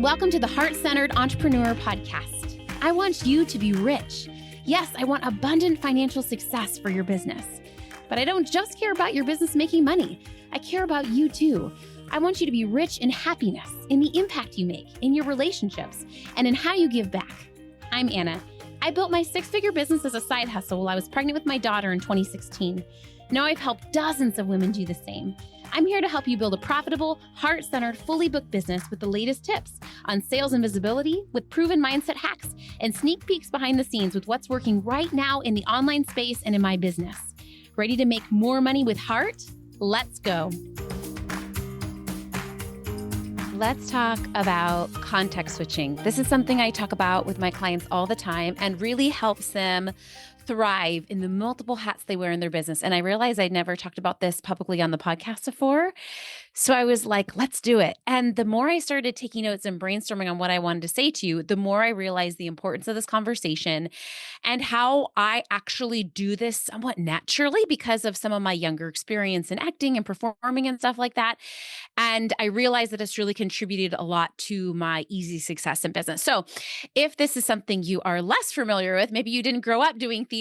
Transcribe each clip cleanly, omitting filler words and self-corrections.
Welcome to the Heart-Centered Entrepreneur Podcast. I want you to be rich. Yes, I want abundant financial success for your business. But I don't just care about your business making money. I care about you too. I want you to be rich in happiness, in the impact you make, in your relationships, and in how you give back. I'm Anna. I built my six-figure business as a side hustle while I was pregnant with my daughter in 2016. Now I've helped dozens of women do the same. I'm here to help you build a profitable, heart-centered, fully booked business with the latest tips on sales and visibility, with proven mindset hacks, and sneak peeks behind the scenes with what's working right now in the online space and in my business. Ready to make more money with heart? Let's go. Let's talk about context switching. This is something I talk about with my clients all the time and really helps them thrive in the multiple hats they wear in their business. And I realized I'd never talked about this publicly on the podcast before. So I was like, let's do it. And the more I started taking notes and brainstorming on what I wanted to say to you, the more I realized the importance of this conversation and how I actually do this somewhat naturally because of some of my younger experience in acting and performing and stuff like that. And I realized that it's really contributed a lot to my easy success in business. So if this is something you are less familiar with, maybe you didn't grow up doing theater,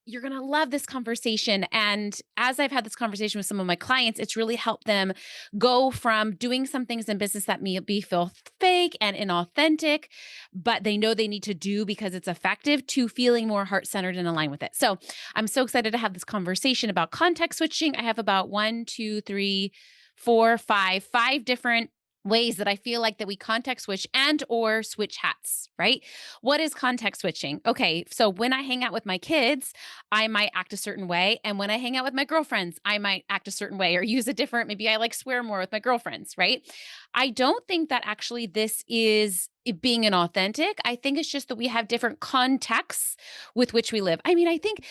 you're going to love this conversation. And as I've had this conversation with some of my clients, it's really helped them go from doing some things in business that may feel fake and inauthentic, but they know they need to do because it's effective, to feeling more heart-centered and aligned with it. So I'm so excited to have this conversation about context switching. I have about 5 different ways that I feel like that we context switch and or switch hats, right? What is context switching? Okay, so when I hang out with my kids, I might act a certain way. And when I hang out with my girlfriends, I might act a certain way or use a different, maybe I like swear more with my girlfriends, right? I don't think that actually this is it being inauthentic. I think it's just that we have different contexts with which we live. I mean, I think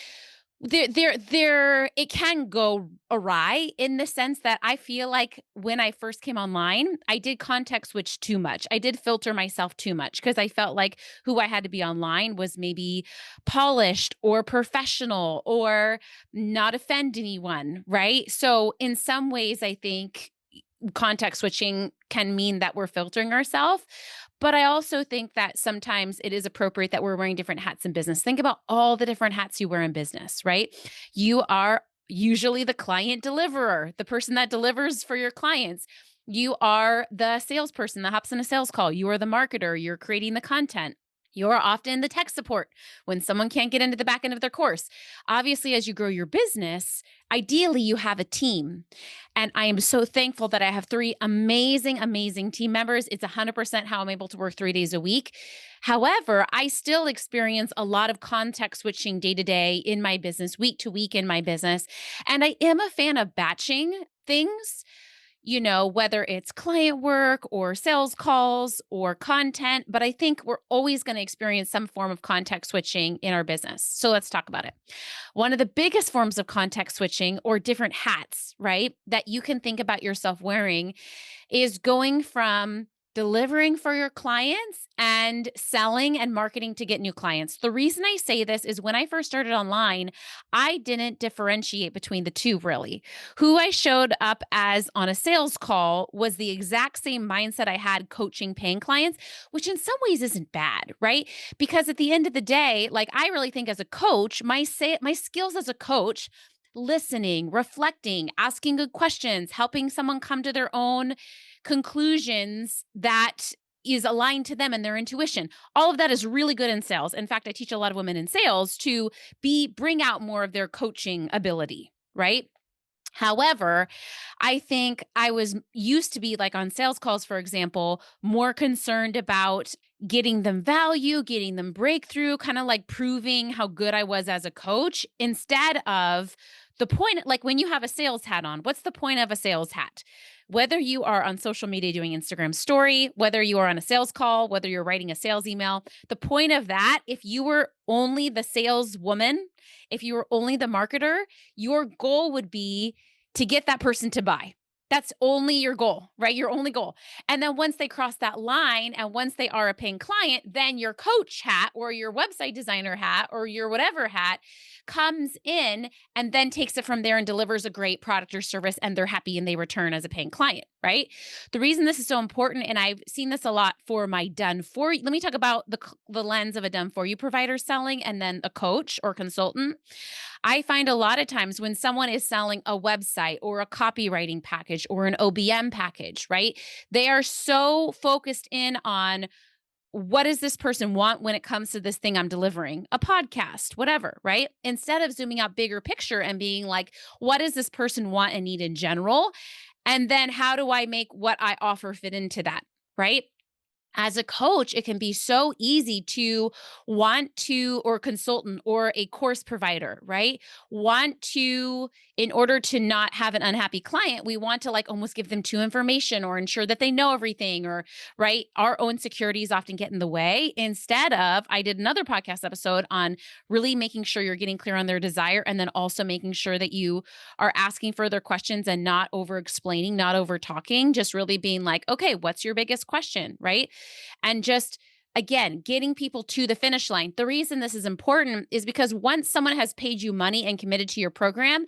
it can go awry in the sense that I feel like when I first came online, I did context switch too much. I did filter myself too much because I felt like who I had to be online was maybe polished or professional or not offend anyone, right? So in some ways, I think context switching can mean that we're filtering ourselves. But I also think that sometimes it is appropriate that we're wearing different hats in business. Think about all the different hats you wear in business, right? You are usually the client deliverer, the person that delivers for your clients. You are the salesperson that hops in a sales call. You are the marketer. You're creating the content. You're often the tech support when someone can't get into the back end of their course. Obviously, as you grow your business, ideally you have a team. And I am so thankful that I have 3 amazing, amazing team members. It's 100% how I'm able to work 3 days a week. However, I still experience a lot of context switching day to day in my business, week to week in my business. And I am a fan of batching things. Whether it's client work or sales calls or content, but I think we're always going to experience some form of context switching in our business. So let's talk about it. One of the biggest forms of context switching, or different hats, right, that you can think about yourself wearing is going from delivering for your clients and selling and marketing to get new clients. The reason I say this is when I first started online, I didn't differentiate between the two really. Who I showed up as on a sales call was the exact same mindset I had coaching paying clients, which in some ways isn't bad, right? Because at the end of the day, like I really think as a coach, my skills as a coach, listening, reflecting, asking good questions, helping someone come to their own conclusions that is aligned to them and their intuition. All of that is really good in sales. In fact, I teach a lot of women in sales to bring out more of their coaching ability, right? However, I think I was used to be like on sales calls, for example, more concerned about getting them value, getting them breakthrough, kind of like proving how good I was as a coach instead of the point, like when you have a sales hat on, what's the point of a sales hat? Whether you are on social media doing Instagram story, whether you are on a sales call, whether you're writing a sales email, the point of that, if you were only the saleswoman, if you were only the marketer, your goal would be to get that person to buy. That's only your goal, right? Your only goal. And then once they cross that line and once they are a paying client, then your coach hat or your website designer hat or your whatever hat comes in and then takes it from there and delivers a great product or service and they're happy and they return as a paying client. right? The reason this is so important, and I've seen this a lot for my done for you, let me talk about the lens of a done for you provider selling and then a coach or consultant. I find a lot of times when someone is selling a website or a copywriting package or an OBM package, right? They are so focused in on what does this person want when it comes to this thing I'm delivering, a podcast, whatever, right? Instead of zooming out bigger picture and being like, what does this person want and need in general? And then how do I make what I offer fit into that, right? As a coach, it can be so easy to want to, or consultant or a course provider, right? Want to, in order to not have an unhappy client, we want to like almost give them too information or ensure that they know everything, or, right? Our own securities often get in the way. Instead of, I did another podcast episode on really making sure you're getting clear on their desire and then also making sure that you are asking further questions and not over explaining, not over talking, just really being like, okay, what's your biggest question, right? And just again, getting people to the finish line. The reason this is important is because once someone has paid you money and committed to your program,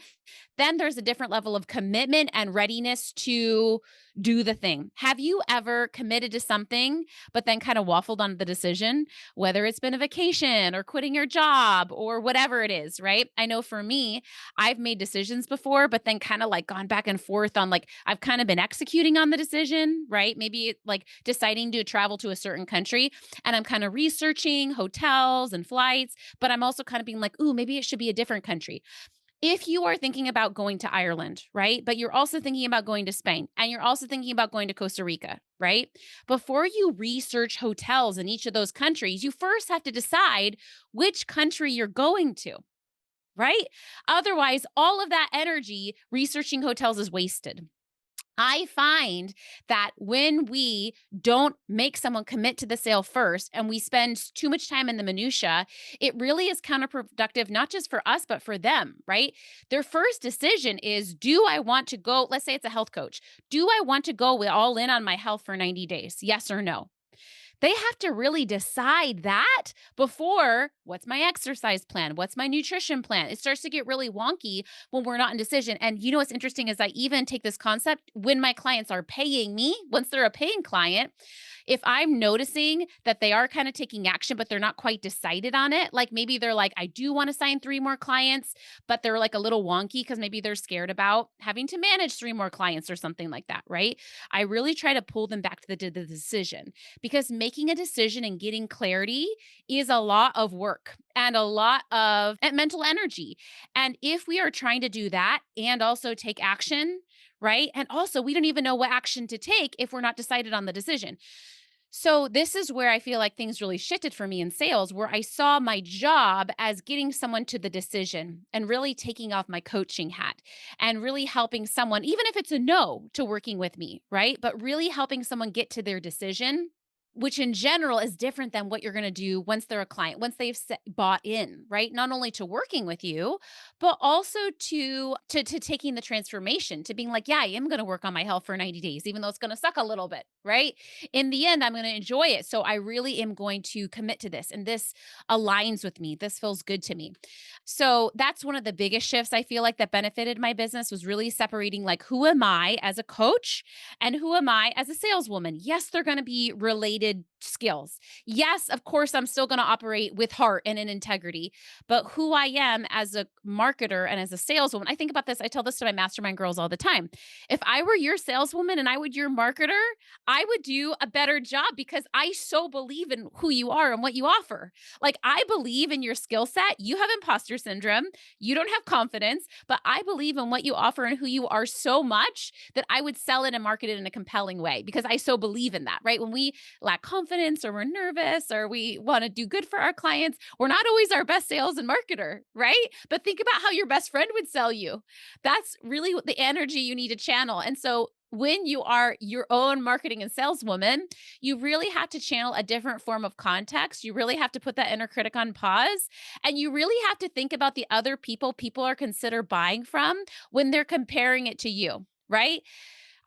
then there's a different level of commitment and readiness to do the thing. Have you ever committed to something, but then kind of waffled on the decision, whether it's been a vacation or quitting your job or whatever it is, right? I know for me, I've made decisions before, but then kind of like gone back and forth on like, I've kind of been executing on the decision, right? Maybe like deciding to travel to a certain country and I'm kind of researching hotels and flights, but I'm also kind of being like, ooh, maybe it should be a different country. If you are thinking about going to Ireland, right? But you're also thinking about going to Spain and you're also thinking about going to Costa Rica, right? Before you research hotels in each of those countries, you first have to decide which country you're going to, right? Otherwise, all of that energy researching hotels is wasted. I find that when we don't make someone commit to the sale first and we spend too much time in the minutia, it really is counterproductive, not just for us, but for them, right? Their first decision is, do I want to go? Let's say it's a health coach. Do I want to go all in on my health for 90 days? Yes or no? They have to really decide that before what's my exercise plan? What's my nutrition plan? It starts to get really wonky when we're not in decision. And you know what's interesting is I even take this concept when my clients are paying me, once they're a paying client, if I'm noticing that they are kind of taking action, but they're not quite decided on it, like maybe they're like, I do want to sign three more clients, but they're like a little wonky because maybe they're scared about having to manage three more clients or something like that, right? I really try to pull them back to the decision because making a decision and getting clarity is a lot of work and a lot of mental energy. And if we are trying to do that and also take action, right? And also, we don't even know what action to take if we're not decided on the decision. So, this is where I feel like things really shifted for me in sales, where I saw my job as getting someone to the decision and really taking off my coaching hat and really helping someone, even if it's a no to working with me, right? But really helping someone get to their decision, which in general is different than what you're going to do once they're a client, once they've bought in, right? Not only to working with you, but also to taking the transformation, to being like, yeah, I am going to work on my health for 90 days, even though it's going to suck a little bit, right? In the end, I'm going to enjoy it. So I really am going to commit to this. And this aligns with me. This feels good to me. So that's one of the biggest shifts I feel like that benefited my business was really separating like, who am I as a coach and who am I as a saleswoman? Yes, they're going to be related skills. Yes, of course, I'm still going to operate with heart and in integrity, but who I am as a marketer and as a saleswoman, I think about this. I tell this to my mastermind girls all the time. If I were your saleswoman and I would your marketer, I would do a better job because I so believe in who you are and what you offer. Like, I believe in your skill set. You have imposter syndrome. You don't have confidence, but I believe in what you offer and who you are so much that I would sell it and market it in a compelling way because I so believe in that, right? When we lack confidence or we're nervous or we want to do good for our clients, we're not always our best sales and marketer, right? But think about how your best friend would sell you. That's really the energy you need to channel. And so when you are your own marketing and saleswoman, you really have to channel a different form of context. You really have to put that inner critic on pause. And you really have to think about the other people are consider buying from when they're comparing it to you, right?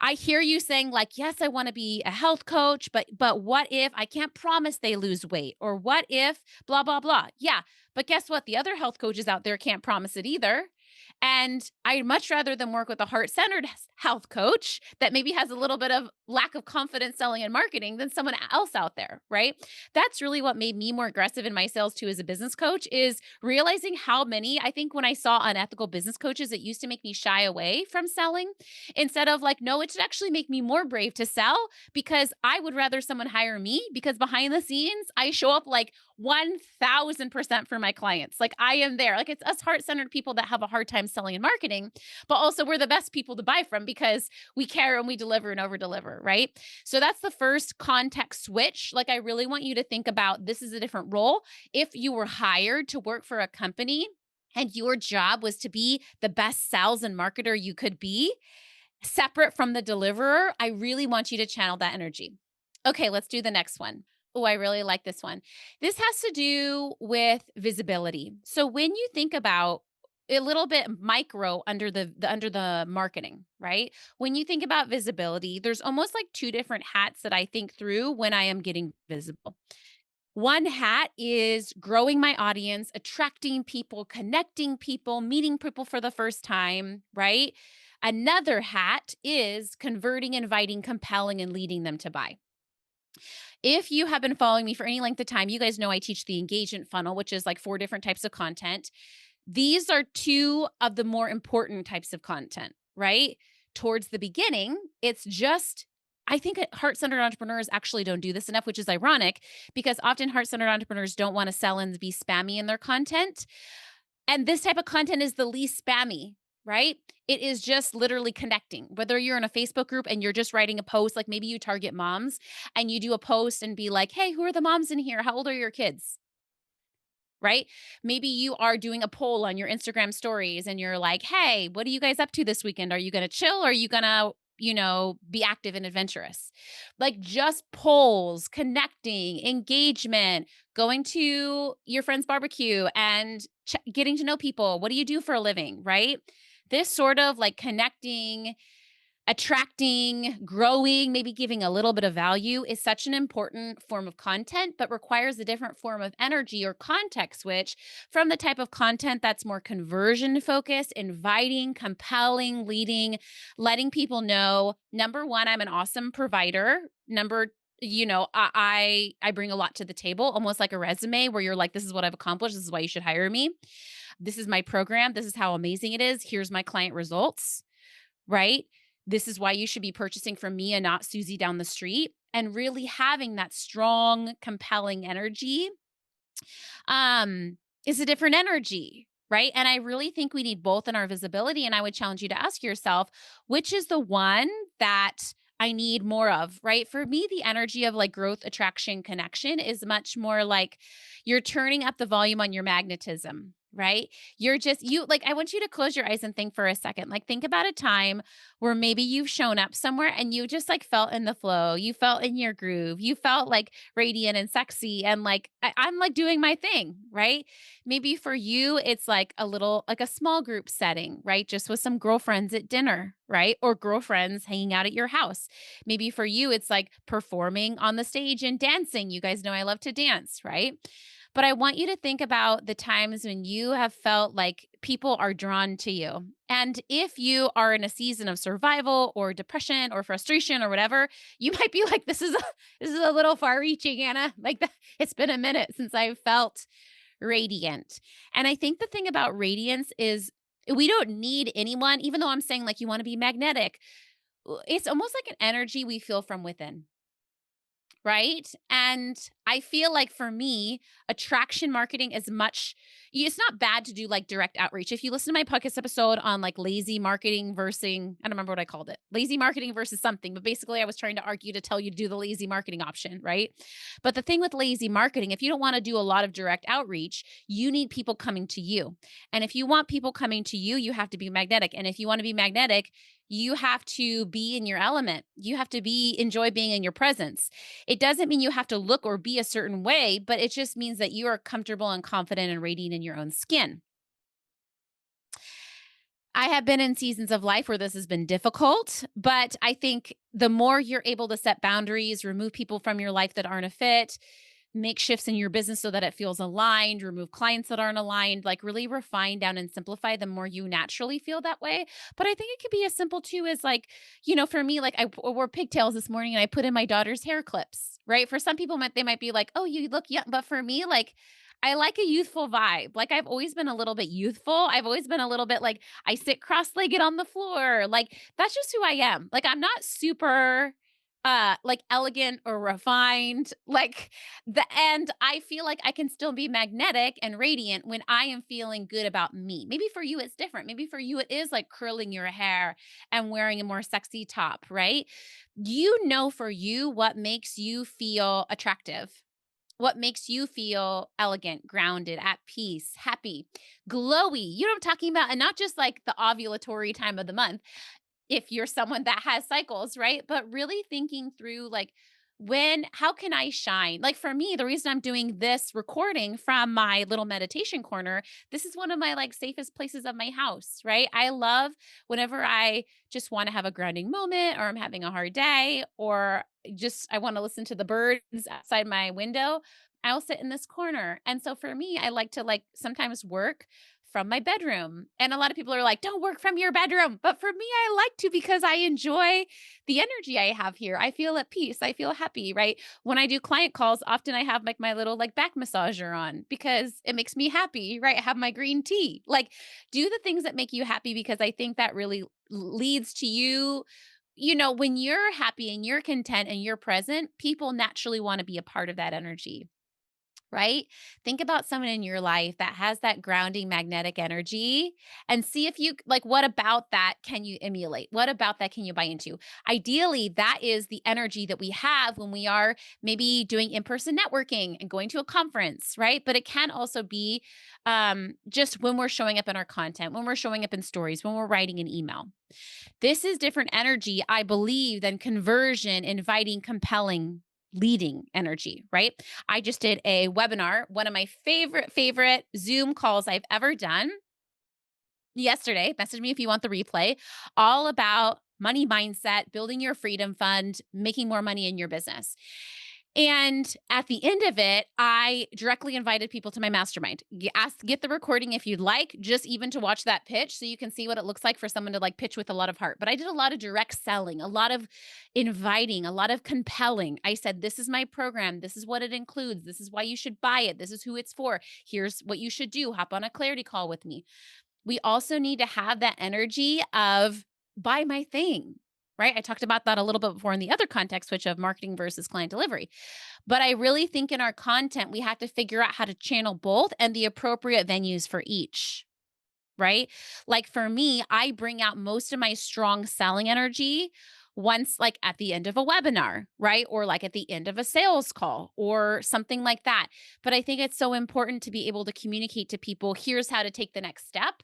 I hear you saying like, yes, I want to be a health coach, but what if I can't promise they lose weight? Or what if blah blah blah? Yeah, but guess what? The other health coaches out there can't promise it either. And I'd much rather them work with a heart-centered health coach that maybe has a little bit of lack of confidence selling and marketing than someone else out there, right? That's really what made me more aggressive in my sales too as a business coach, is realizing how many, I think when I saw unethical business coaches, it used to make me shy away from selling, instead of like, no, it should actually make me more brave to sell, because I would rather someone hire me, because behind the scenes, I show up like 1000% for my clients. Like I am there. Like it's us heart-centered people that have a hard time selling and marketing, but also we're the best people to buy from because we care and we deliver and over deliver, right? So that's the first context switch. Like I really want you to think about, this is a different role. If you were hired to work for a company and your job was to be the best sales and marketer you could be, separate from the deliverer, I really want you to channel that energy. Okay, let's do the next one. Oh, I really like this one. This has to do with visibility. So when you think about a little bit micro under the marketing, right? When you think about visibility, there's almost like two different hats that I think through when I am getting visible. One hat is growing my audience, attracting people, connecting people, meeting people for the first time, right? Another hat is converting, inviting, compelling, and leading them to buy. If you have been following me for any length of time, you guys know I teach the engagement funnel, which is like four different types of content. These are two of the more important types of content, right? Towards the beginning, it's just, I think heart centered entrepreneurs actually don't do this enough, which is ironic because often heart centered entrepreneurs don't want to sell and be spammy in their content. And this type of content is the least spammy, right? It is just literally connecting. Whether you're in a Facebook group and you're just writing a post, like maybe you target moms and you do a post and be like, hey, who are the moms in here? How old are your kids? Right? Maybe you are doing a poll on your Instagram stories and you're like, hey, what are you guys up to this weekend? Are you going to chill or are you going to, be active and adventurous? Like just polls, connecting, engagement, going to your friend's barbecue and getting to know people. What do you do for a living? Right? This sort of like connecting, attracting, growing, maybe giving a little bit of value is such an important form of content, but requires a different form of energy or context switch from the type of content that's more conversion focused, inviting, compelling, leading, letting people know, number one, I'm an awesome provider. Number I bring a lot to the table, almost like a resume where you're like, this is what I've accomplished. This is why you should hire me. This is my program. This is how amazing it is. Here's my client results, right? This is why you should be purchasing from me and not Susie down the street. And really having that strong, compelling energy is a different energy, right? And I really think we need both in our visibility. And I would challenge you to ask yourself, which is the one that I need more of, right? For me, the energy of like growth, attraction, connection is much more like you're turning up the volume on your magnetism, right? You're just, I want you to close your eyes and think for a second. Like, think about a time where maybe you've shown up somewhere and you just like felt in the flow. You felt in your groove. You felt like radiant and sexy. And like, I'm like doing my thing, right? Maybe for you, it's like a little, like a small group setting, right? Just with some girlfriends at dinner, right? Or girlfriends hanging out at your house. Maybe for you, it's like performing on the stage and dancing. You guys know I love to dance, right? But I want you to think about the times when you have felt like people are drawn to you. And if you are in a season of survival or depression or frustration or whatever, you might be like, this is a little far reaching, Anna. It's been a minute since I felt radiant. And I think the thing about radiance is we don't need anyone, even though I'm saying like you want to be magnetic. It's almost like an energy we feel from within. Right? And I feel like for me, attraction marketing is it's not bad to do like direct outreach. If you listen to my podcast episode on like lazy marketing versus, I don't remember what I called it, lazy marketing versus something, but basically I was trying to argue to tell you to do the lazy marketing option, right? But the thing with lazy marketing, if you don't want to do a lot of direct outreach, you need people coming to you. And if you want people coming to you, you have to be magnetic. And if you want to be magnetic, you have to be in your element. You have to enjoy being in your presence. It doesn't mean you have to look or be a certain way, but it just means that you are comfortable and confident and radiant in your own skin. I have been in seasons of life where this has been difficult, but I think the more you're able to set boundaries, remove people from your life that aren't a fit, make shifts in your business so that it feels aligned, remove clients that aren't aligned, like really refine down and simplify the more you naturally feel that way. But I think it could be as simple too as like, for me, like wore pigtails this morning and I put in my daughter's hair clips, right? For some people, they might be like, oh, you look young. But for me, like, I like a youthful vibe. Like I've always been a little bit youthful. I've always been a little bit like I sit cross-legged on the floor. Like that's just who I am. Like I'm not super like elegant or refined. Like and I feel like I can still be magnetic and radiant when I am feeling good about me. Maybe for you it's different. Maybe for you it is like curling your hair and wearing a more sexy top, right? You know for you what makes you feel attractive, what makes you feel elegant, grounded, at peace, happy, glowy. You know what I'm talking about? And not just like the ovulatory time of the month, if you're someone that has cycles, right? But really thinking through like, how can I shine? Like for me, the reason I'm doing this recording from my little meditation corner, this is one of my like safest places of my house, right? I love whenever I just want to have a grounding moment or I'm having a hard day or just I want to listen to the birds outside my window. I'll sit in this corner. And so for me, I like to like sometimes work from my bedroom. And a lot of people are like, don't work from your bedroom. But for me, I like to because I enjoy the energy I have here. I feel at peace. I feel happy, right? When I do client calls, often I have like my little like back massager on because it makes me happy, right? I have my green tea. Like do the things that make you happy because I think that really leads to you. When you're happy and you're content and you're present, people naturally want to be a part of that energy, right? Think about someone in your life that has that grounding magnetic energy and see if you like what about that can you emulate? What about that can you buy into? Ideally, that is the energy that we have when we are maybe doing in-person networking and going to a conference, right? But it can also be just when we're showing up in our content, when we're showing up in stories, when we're writing an email. This is different energy, I believe, than conversion, inviting, compelling, leading energy, right? I just did a webinar, one of my favorite Zoom calls I've ever done yesterday. Message me if you want the replay, all about money mindset, building your freedom fund, making more money in your business. And at the end of it, I directly invited people to my mastermind. Get the recording if you'd like, just even to watch that pitch so you can see what it looks like for someone to like pitch with a lot of heart. But I did a lot of direct selling, a lot of inviting, a lot of compelling. I said, this is my program. This is what it includes. This is why you should buy it. This is who it's for. Here's what you should do. Hop on a clarity call with me. We also need to have that energy of buy my thing, right? I talked about that a little bit before in the other context, which of marketing versus client delivery. But I really think in our content, we have to figure out how to channel both and the appropriate venues for each. Right. Like for me, I bring out most of my strong selling energy once, like at the end of a webinar, right? Or like at the end of a sales call or something like that. But I think it's so important to be able to communicate to people here's how to take the next step.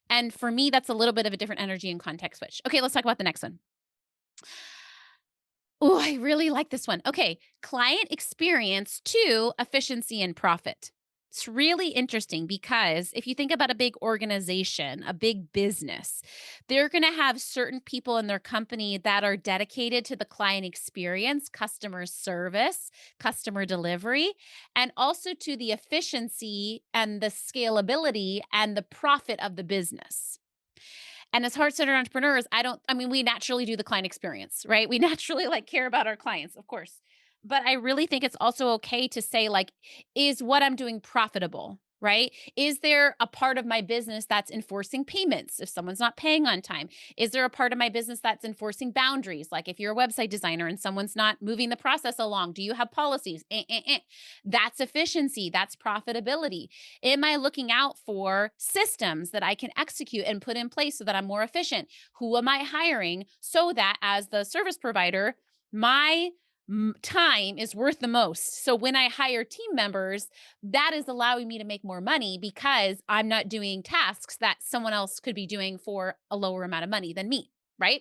And for me, that's a little bit of a different energy and context switch. Okay, let's talk about the next one. Oh, I really like this one. Okay, client experience to efficiency and profit. It's really interesting because if you think about a big organization, a big business, they're going to have certain people in their company that are dedicated to the client experience, customer service, customer delivery, and also to the efficiency and the scalability and the profit of the business. And as heart-centered entrepreneurs, I mean, we naturally do the client experience, right? We naturally like care about our clients, of course. But I really think it's also okay to say like, is what I'm doing profitable? Right? Is there a part of my business that's enforcing payments if someone's not paying on time? Is there a part of my business that's enforcing boundaries? Like if you're a website designer and someone's not moving the process along, do you have policies? That's efficiency, that's profitability. Am I looking out for systems that I can execute and put in place so that I'm more efficient? Who am I hiring so that as the service provider, my time is worth the most. So when I hire team members, that is allowing me to make more money because I'm not doing tasks that someone else could be doing for a lower amount of money than me, right?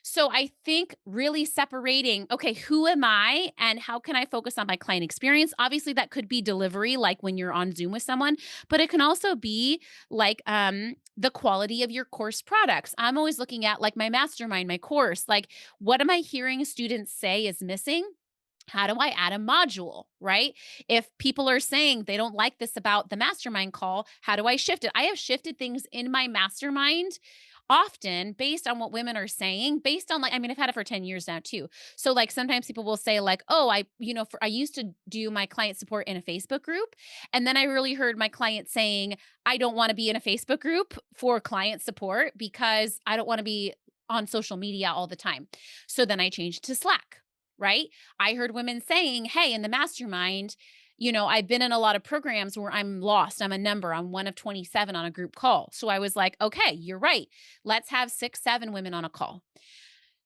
So I think really separating, okay, who am I and how can I focus on my client experience? Obviously, that could be delivery, like when you're on Zoom with someone, but it can also be like the quality of your course products. I'm always looking at like my mastermind, my course, like what am I hearing students say is missing? How do I add a module, right? If people are saying they don't like this about the mastermind call, how do I shift it? I have shifted things in my mastermind often based on what women are saying, based on like, I mean, I've had it for 10 years now too. So like sometimes people will say like, oh, I used to do my client support in a Facebook group. And then I really heard my client saying, I don't want to be in a Facebook group for client support because I don't want to be on social media all the time. So then I changed to Slack, right? I heard women saying, hey, in the mastermind, I've been in a lot of programs where I'm lost. I'm a number. I'm one of 27 on a group call. So I was like, okay, you're right. Let's have 6, 7 women on a call.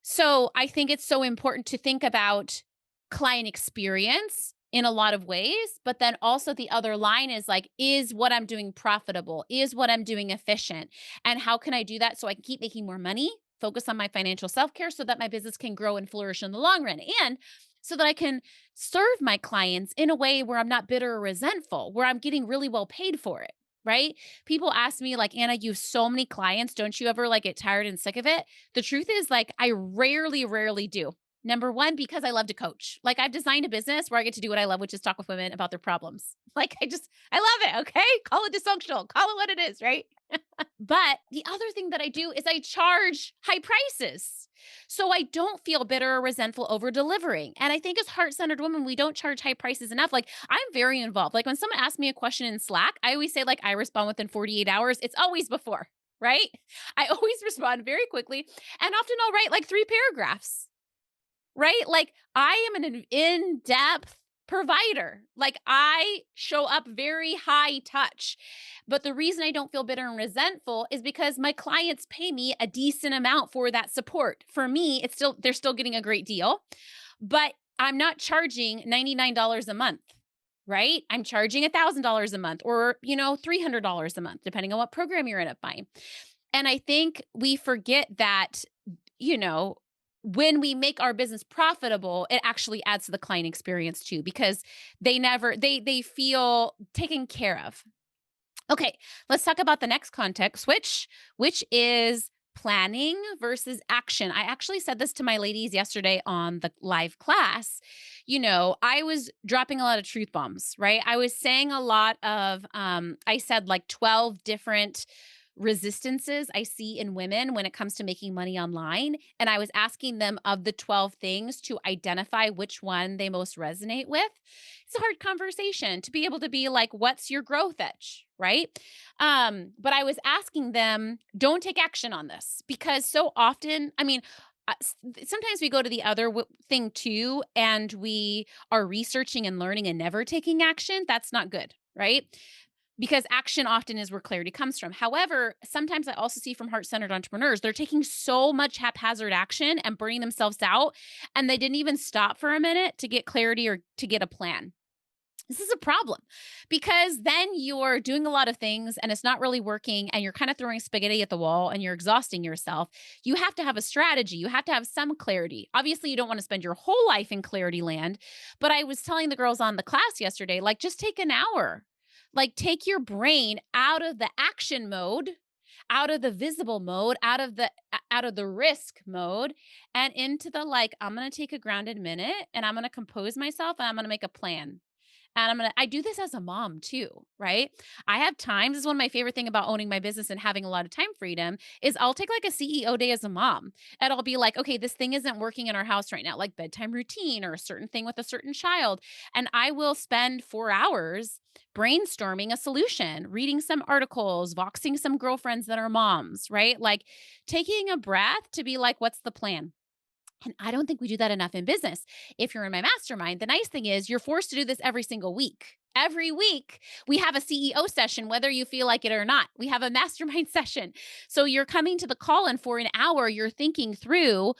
So I think it's so important to think about client experience in a lot of ways, but then also the other line is like, is what I'm doing profitable? Is what I'm doing efficient? And how can I do that so I can keep making more money, focus on my financial self care so that my business can grow and flourish in the long run? And so that I can serve my clients in a way where I'm not bitter or resentful, where I'm getting really well paid for it. Right. People ask me, like, Anna, you have so many clients. Don't you ever like get tired and sick of it? The truth is, like, I rarely do. Number one, because I love to coach. Like, I've designed a business where I get to do what I love, which is talk with women about their problems. Like, I love it. Okay. Call it dysfunctional, call it what it is. Right. But the other thing that I do is I charge high prices. So I don't feel bitter or resentful over delivering. And I think as heart-centered women, we don't charge high prices enough. Like I'm very involved. Like when someone asks me a question in Slack, I always say like I respond within 48 hours. It's always before, right? I always respond very quickly. And often I'll write like 3 paragraphs, right? Like I am an in-depth provider. Like I show up very high touch. But the reason I don't feel bitter and resentful is because my clients pay me a decent amount for that support. For me, they're still getting a great deal, but I'm not charging $99 a month. Right? I'm charging $1,000 a month or, $300 a month, depending on what program you're in up buying. And I think we forget that, you know, when we make our business profitable, it actually adds to the client experience too, because they feel taken care of. Okay, let's talk about the next context switch, which is planning versus action. I actually said this to my ladies yesterday on the live class. I was dropping a lot of truth bombs, right? I was saying a lot of, I said like 12 different resistances I see in women when it comes to making money online. And I was asking them of the 12 things to identify which one they most resonate with. It's a hard conversation to be able to be like, what's your growth edge? Right. But I was asking them, don't take action on this because so often, I mean, sometimes we go to the other thing too, and we are researching and learning and never taking action. That's not good. Right. Because action often is where clarity comes from. However, sometimes I also see from heart centered entrepreneurs, they're taking so much haphazard action and burning themselves out, and they didn't even stop for a minute to get clarity or to get a plan. This is a problem because then you're doing a lot of things and it's not really working and you're kind of throwing spaghetti at the wall and you're exhausting yourself. You have to have a strategy. You have to have some clarity. Obviously, you don't want to spend your whole life in clarity land, but I was telling the girls on the class yesterday, like just take an hour. Like take your brain out of the action mode, out of the visible mode, out of the risk mode and into the like I'm going to take a grounded minute and I'm going to compose myself and I'm going to make a plan. And I do this as a mom too, right? I have times, this is one of my favorite thing about owning my business and having a lot of time freedom is I'll take like a CEO day as a mom and I'll be like, okay, this thing isn't working in our house right now, like bedtime routine or a certain thing with a certain child. And I will spend 4 hours brainstorming a solution, reading some articles, voxing some girlfriends that are moms, right? Like taking a breath to be like, what's the plan? And I don't think we do that enough in business. If you're in my mastermind, the nice thing is you're forced to do this every single week. Every week, we have a CEO session, whether you feel like it or not. We have a mastermind session. So you're coming to the call, and for an hour, you're thinking through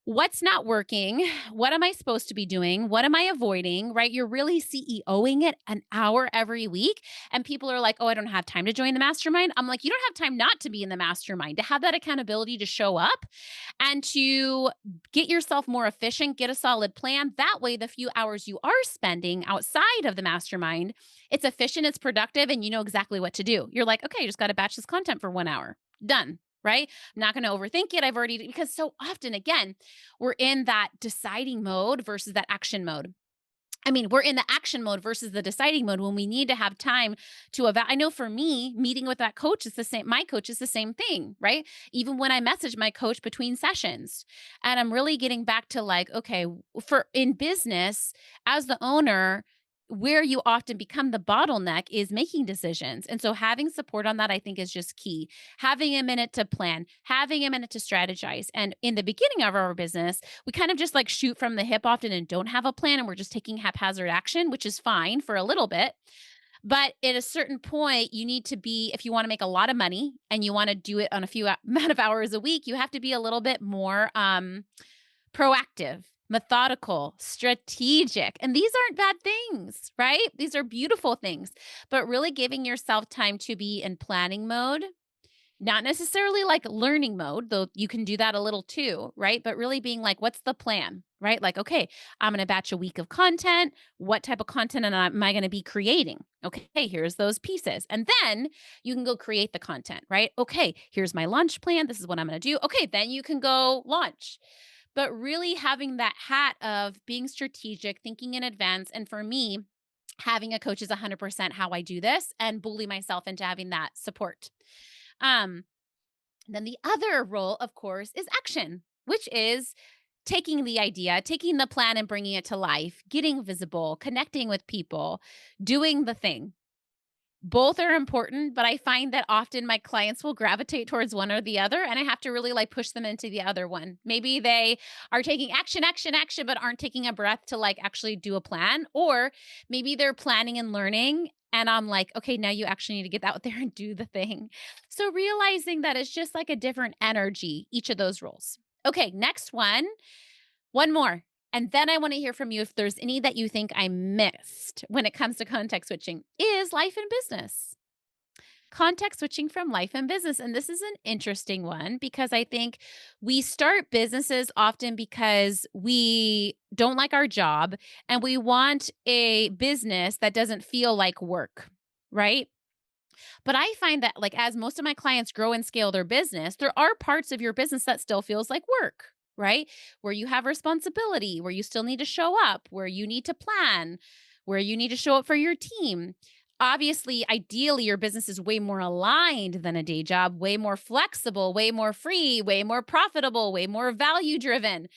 what's not working? What am I supposed to be doing? What am I avoiding? Right? You're really CEOing it an hour every week. And people are like, oh, I don't have time to join the mastermind. I'm like, you don't have time not to be in the mastermind, to have that accountability to show up and to get yourself more efficient, get a solid plan. That way, the few hours you are spending outside of the mastermind, it's efficient, it's productive, and you know exactly what to do. You're like, okay, I just got to batch this content for 1 hour. Done. right? I'm not going to overthink it. I've already, because so often, again, we're in that deciding mode versus that action mode. I mean, we're in the action mode versus the deciding mode when we need to have time to I know for me, meeting with that coach is the same. My coach is the same thing, right? Even when I message my coach between sessions, and I'm really getting back to like, okay, for in business, as the owner, where you often become the bottleneck is making decisions. And so having support on that, I think, is just key. Having a minute to plan, having a minute to strategize. And in the beginning of our business, we kind of just like shoot from the hip often and don't have a plan, and we're just taking haphazard action, which is fine for a little bit. But at a certain point, you need to be, if you want to make a lot of money and you want to do it on a few amount of hours a week, you have to be a little bit more proactive, methodical, strategic. And these aren't bad things, right? These are beautiful things. But really giving yourself time to be in planning mode, not necessarily like learning mode, though you can do that a little too, right? But really being like, what's the plan, right? Like, okay, I'm going to batch a week of content. What type of content am I going to be creating? Okay, here's those pieces. And then you can go create the content, right? Okay, here's my launch plan. This is what I'm going to do. Okay, then you can go launch. But really having that hat of being strategic, thinking in advance. And for me, having a coach is 100% how I do this and bully myself into having that support. Um, then the other role, of course, is action, which is taking the idea, taking the plan and bringing it to life, getting visible, connecting with people, doing the thing. Both are important, but I find that often my clients will gravitate towards one or the other, and I have to really like push them into the other one. Maybe they are taking action, action, action, but aren't taking a breath to like actually do a plan, or maybe they're planning and learning. And I'm like, okay, now you actually need to get out there and do the thing. So realizing that it's just like a different energy, each of those roles. Okay, next one more. And then I want to hear from you if there's any that you think I missed when it comes to context switching is life and business. Context switching from life and business. And this is an interesting one because I think we start businesses often because we don't like our job and we want a business that doesn't feel like work, right? But I find that like as most of my clients grow and scale their business, there are parts of your business that still feels like work, right? Where you have responsibility, where you still need to show up, where you need to plan, where you need to show up for your team. Obviously, ideally, your business is way more aligned than a day job, way more flexible, way more free, way more profitable, way more value driven.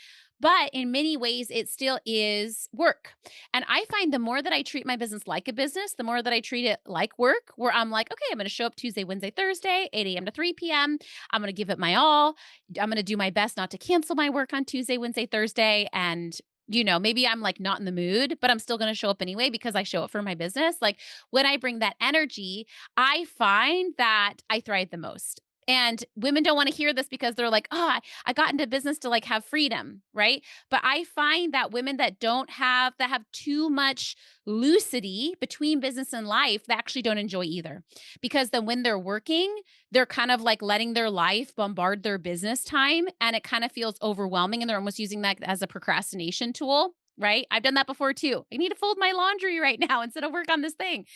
But in many ways, it still is work. And I find the more that I treat my business like a business, the more that I treat it like work, where I'm like, okay, I'm going to show up Tuesday, Wednesday, Thursday, 8 a.m. to 3 p.m. I'm going to give it my all. I'm going to do my best not to cancel my work on Tuesday, Wednesday, Thursday. And maybe I'm like not in the mood, but I'm still going to show up anyway because I show up for my business. Like when I bring that energy, I find that I thrive the most. And women don't want to hear this because they're like, oh, I got into business to like have freedom, right? But I find that women that have too much lucidity between business and life, they actually don't enjoy either. Because then when they're working, they're kind of like letting their life bombard their business time and it kind of feels overwhelming and they're almost using that as a procrastination tool. Right. I've done that before too. I need to fold my laundry right now instead of work on this thing.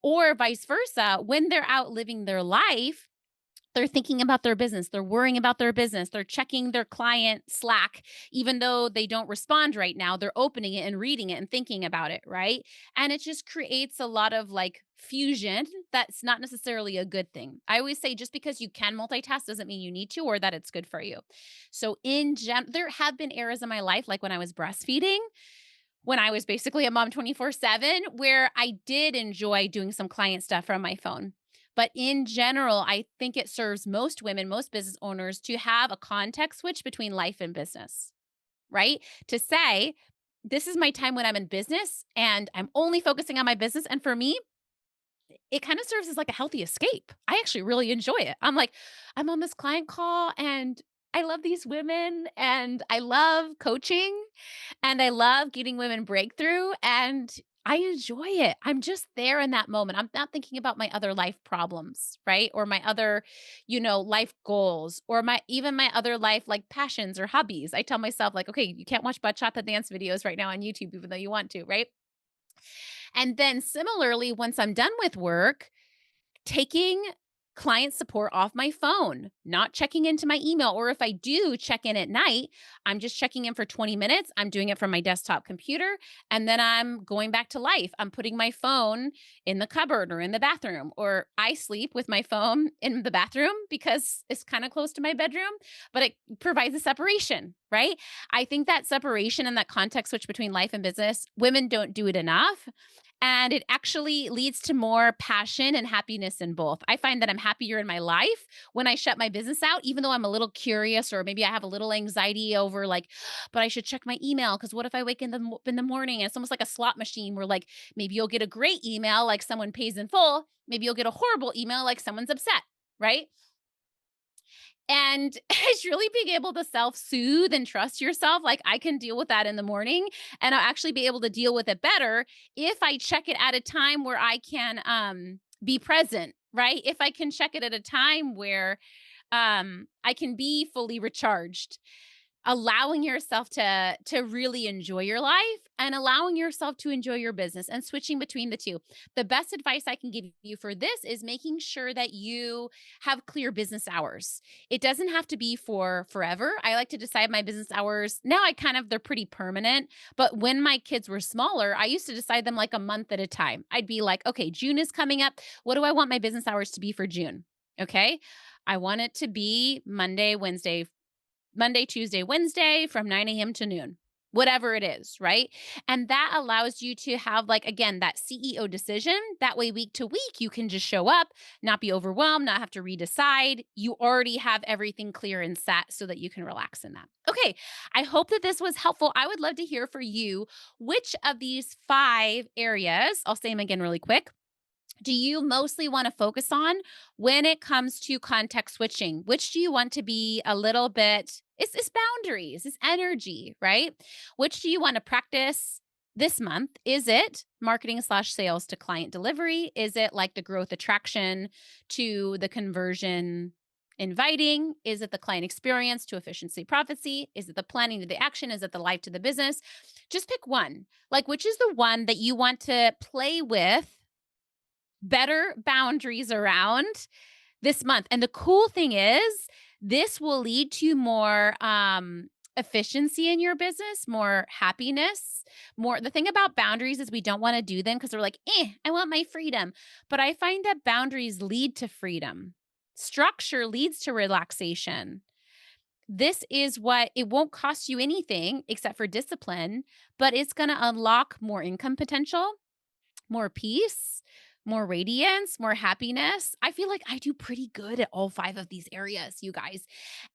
Or vice versa, when they're out living their life, they're thinking about their business. They're worrying about their business. They're checking their client Slack. Even though they don't respond right now, they're opening it and reading it and thinking about it, right? And it just creates a lot of like fusion that's not necessarily a good thing. I always say just because you can multitask doesn't mean you need to or that it's good for you. So there have been eras in my life like when I was breastfeeding, when I was basically a mom 24/7, where I did enjoy doing some client stuff from my phone. But in general, I think it serves most women, most business owners to have a context switch between life and business, right? To say, this is my time when I'm in business and I'm only focusing on my business. And for me, it kind of serves as like a healthy escape. I actually really enjoy it. I'm like, I'm on this client call and I love these women and I love coaching and I love getting women breakthrough and I enjoy it. I'm just there in that moment. I'm not thinking about my other life problems, right? Or my other, life goals or my other life like passions or hobbies. I tell myself like, okay, you can't watch bachata dance videos right now on YouTube even though you want to, right? And then similarly, once I'm done with work, taking client support off my phone, not checking into my email. Or if I do check in at night, I'm just checking in for 20 minutes. I'm doing it from my desktop computer, and then I'm going back to life. I'm putting my phone in the cupboard or in the bathroom, or I sleep with my phone in the bathroom because it's kind of close to my bedroom, but it provides a separation, right? I think that separation and that context switch between life and business, women don't do it enough. And it actually leads to more passion and happiness in both. I find that I'm happier in my life when I shut my business out, even though I'm a little curious or maybe I have a little anxiety over like, but I should check my email because what if I wake in the morning and it's almost like a slot machine where like maybe you'll get a great email like someone pays in full, maybe you'll get a horrible email like someone's upset, right? And it's really being able to self-soothe and trust yourself, like, I can deal with that in the morning, and I'll actually be able to deal with it better if I check it at a time where I can, be present, right? If I can check it at a time where, I can be fully recharged. Allowing yourself to really enjoy your life and allowing yourself to enjoy your business and switching between the two. The best advice I can give you for this is making sure that you have clear business hours. It doesn't have to be for forever. I like to decide my business hours. Now I kind of they're pretty permanent, but when my kids were smaller, I used to decide them like a month at a time. I'd be like, "Okay, June is coming up. What do I want my business hours to be for June?" Okay? I want it to be Monday, Tuesday, Wednesday from 9 a.m. to noon, whatever it is, right? And that allows you to have, like, again, that CEO decision. That way, week to week, you can just show up, not be overwhelmed, not have to redecide. You already have everything clear and set so that you can relax in that. Okay, I hope that this was helpful. I would love to hear for you which of these five areas, I'll say them again really quick, do you mostly want to focus on when it comes to context switching? Which do you want to be a little bit, it's boundaries, it's energy, right? Which do you want to practice this month? Is it marketing slash sales to client delivery? Is it like the growth attraction to the conversion inviting? Is it the client experience to efficiency prophecy? Is it the planning to the action? Is it the life to the business? Just pick one. Like, which is the one that you want to play with better boundaries around this month. And the cool thing is, this will lead to more efficiency in your business, more happiness, more. The thing about boundaries is we don't want to do them because we're like, I want my freedom. But I find that boundaries lead to freedom. Structure leads to relaxation. This is what it won't cost you anything except for discipline, but it's going to unlock more income potential, more peace, more radiance, more happiness. I feel like I do pretty good at all five of these areas, you guys.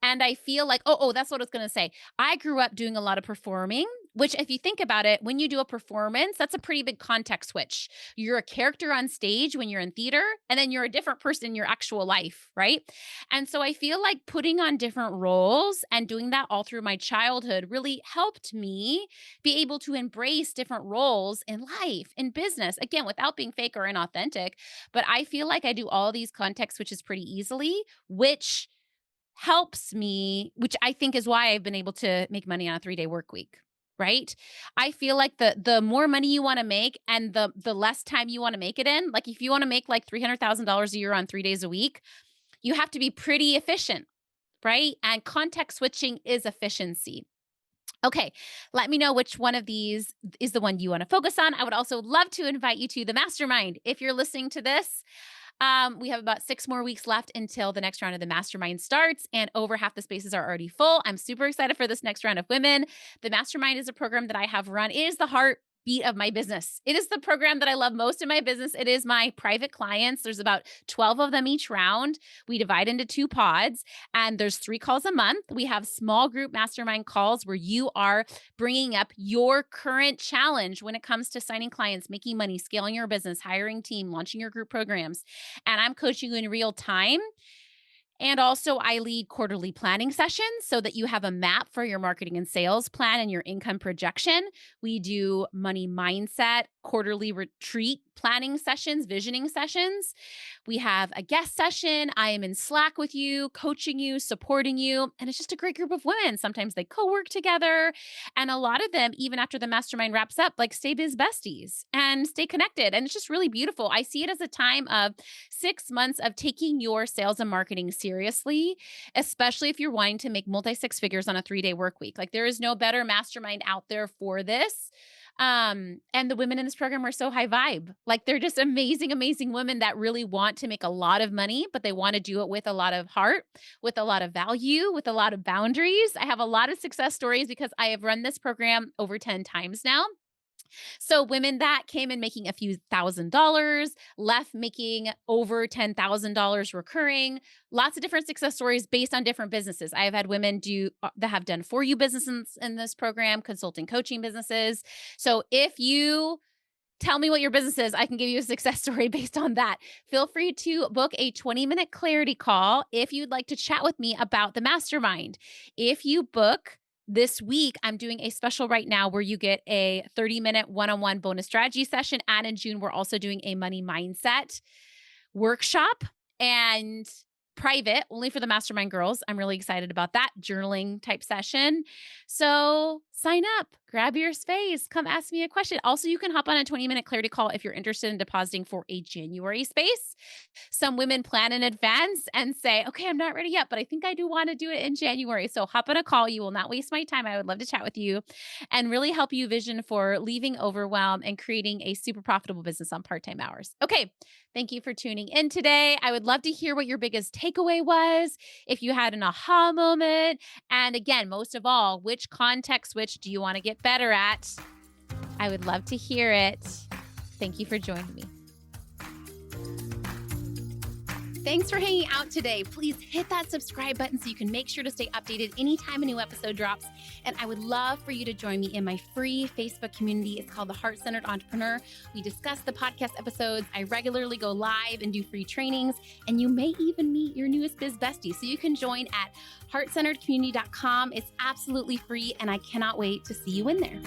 And I feel like, that's what I was going to say. I grew up doing a lot of performing, which, if you think about it, when you do a performance, that's a pretty big context switch. You're a character on stage when you're in theater, and then you're a different person in your actual life, right? And so I feel like putting on different roles and doing that all through my childhood really helped me be able to embrace different roles in life, in business, again, without being fake or inauthentic. But I feel like I do all these context switches pretty easily, which helps me, which I think is why I've been able to make money on a 3-day work week. Right? I feel like the more money you want to make and the less time you want to make it in, like if you want to make like $300,000 a year on 3 days a week, you have to be pretty efficient, right? And context switching is efficiency. Okay, let me know which one of these is the one you want to focus on. I would also love to invite you to the mastermind. If you're listening to this, we have about 6 more weeks left until the next round of the mastermind starts, and over half the spaces are already full. I'm super excited for this next round of women. The mastermind is a program that I have run. It is the heartbeat of my business. It is the program that I love most in my business. It is my private clients. There's about 12 of them each round. We divide into 2 pods, and there's 3 calls a month. We have small group mastermind calls where you are bringing up your current challenge when it comes to signing clients, making money, scaling your business, hiring team, launching your group programs. And I'm coaching you in real time. And also, I lead quarterly planning sessions so that you have a map for your marketing and sales plan and your income projection. We do money mindset quarterly retreat planning sessions, visioning sessions. We have a guest session. I am in Slack with you, coaching you, supporting you. And it's just a great group of women. Sometimes they co-work together. And a lot of them, even after the mastermind wraps up, like stay biz besties and stay connected. And it's just really beautiful. I see it as a time of 6 months of taking your sales and marketing seriously, especially if you're wanting to make multi six figures on a 3-day work week. Like there is no better mastermind out there for this. And the women in this program are so high vibe. Like they're just amazing, amazing women that really want to make a lot of money, but they want to do it with a lot of heart, with a lot of value, with a lot of boundaries. I have a lot of success stories because I have run this program over 10 times now. So women that came in making a few $1,000s, left making over $10,000 recurring, lots of different success stories based on different businesses. I have had women do that have done for you businesses in this program, consulting, coaching businesses. So if you tell me what your business is, I can give you a success story based on that. Feel free to book a 20-minute clarity call if you'd like to chat with me about the mastermind. If you book this week, I'm doing a special right now where you get a 30-minute one-on-one bonus strategy session. And in June, we're also doing a money mindset workshop and private only for the mastermind girls. I'm really excited about that journaling type session. So sign up, grab your space, come ask me a question. Also, you can hop on a 20-minute clarity call if you're interested in depositing for a January space. Some women plan in advance and say, okay, I'm not ready yet, but I think I do want to do it in January. So hop on a call. You will not waste my time. I would love to chat with you and really help you vision for leaving overwhelm and creating a super profitable business on part-time hours. Okay. Thank you for tuning in today. I would love to hear what your biggest takeaway was, if you had an aha moment. And again, most of all, which context switch do you want to get better at? I would love to hear it. Thank you for joining me. Thanks for hanging out today. Please hit that subscribe button so you can make sure to stay updated anytime a new episode drops. And I would love for you to join me in my free Facebook community. It's called The Heart-Centered Entrepreneur. We discuss the podcast episodes. I regularly go live and do free trainings. And you may even meet your newest biz bestie. So you can join at heartcenteredcommunity.com. It's absolutely free, and I cannot wait to see you in there.